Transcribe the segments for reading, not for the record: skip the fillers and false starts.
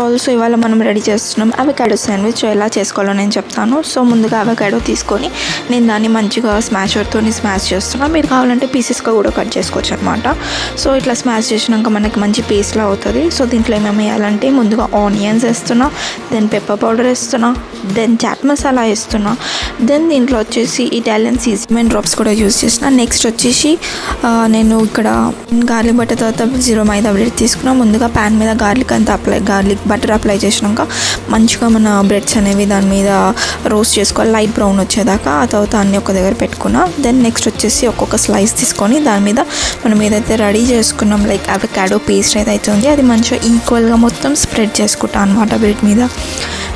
Also ఇవాళ మనం ready చేస్తున్నాం అవకాడో శాండ్విచ్. ఎలా చేసుకోవాలో నేను చెప్తాను. సో ముందుగా అవకాడో తీసుకొని నేను దాన్ని మంచిగా స్మాషర్తో స్మాష్ చేస్తున్నాను. మీరు కావాలంటే పీసెస్గా కూడా కట్ చేసుకోవచ్చు అనమాట. సో ఇట్లా స్మాష్ చేసినాక మనకి మంచి పేస్ట్లా అవుతుంది. సో దీంట్లో ఏమేమి వేయాలంటే ముందుగా ఆనియన్స్ వేస్తున్నా, దెన్ పెప్పర్ పౌడర్ వేస్తున్నా, దెన్ చాట్ మసాలా వేస్తున్నా, దెన్ దీంట్లో వచ్చేసి ఇటాలియన్ సీజనింగ్ డ్రాప్స్ కూడా యూజ్ చేసిన. నెక్స్ట్ వచ్చేసి నేను ఇక్కడ గార్లిక్ బటర్ తర్వాత 0 మైదా బ్రెడ్ తీసుకున్నా. ముందుగా ప్యాన్ మీద గార్లిక్ బటర్ అప్లై చేసినాక మంచిగా మన బ్రెడ్స్ అనేవి దాని మీద రోస్ట్ చేసుకోవాలి లైట్ బ్రౌన్ వచ్చేదాకా. ఆ తర్వాత అన్నీ ఒక దగ్గర పెట్టుకున్నా. దెన్ నెక్స్ట్ వచ్చేసి ఒక్కొక్క స్లైస్ తీసుకొని దాని మీద మనం ఏదైతే రెడీ చేసుకున్నాం లైక్ అవకాడో పేస్ట్ ఏదైతే ఉంది అది మంచిగా ఈక్వల్గా మొత్తం స్ప్రెడ్ చేసుకుంటాం అనమాట బ్రెడ్ మీద.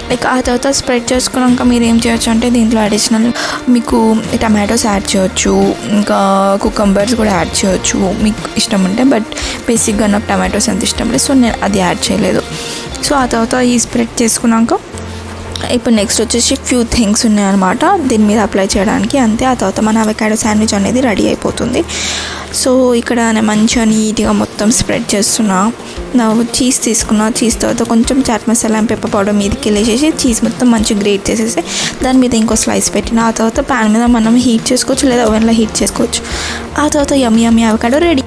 లైక్ ఆ తర్వాత స్ప్రెడ్ చేసుకున్నాక మీరు ఏం చేయొచ్చు అంటే దీంట్లో అడిషనల్ మీకు టమాటోస్ యాడ్ చేయొచ్చు, ఇంకా కుకంబర్స్ కూడా యాడ్ చేయొచ్చు మీకు ఇష్టం ఉంటే. బట్ బేసిక్గా నాకు టమాటోస్ అంత ఇష్టం లేదు, సో నేను అది యాడ్ చేయలేదు. సో ఆ తర్వాత ఈ స్ప్రెడ్ చేసుకున్నాక ఇప్పుడు నెక్స్ట్ వచ్చేసి ఫ్యూ థింగ్స్ ఉన్నాయన్నమాట దీని మీద అప్లై చేయడానికి, అంతే. ఆ తర్వాత మన అవకాడో శాండ్విచ్ అనేది రెడీ అయిపోతుంది. సో ఇక్కడ నేను మంచిగా నీట్గా మొత్తం స్ప్రెడ్ చేస్తున్నా. నా చీజ్ తీసుకున్నా. చీజ్ తర్వాత కొంచెం chaat masala and pepper powder మీదకి వెళ్ళేసేసి చీజ్ మొత్తం మంచిగా గ్రేట్ చేసేసి దాని మీద ఇంకో స్లైస్ పెట్టిన. ఆ తర్వాత ప్యాన్ మీద మనం హీట్ చేసుకోవచ్చు లేదా ఓవెన్లో హీట్ చేసుకోవచ్చు. ఆ తర్వాత యమ్మీ అవకాడో రెడీ.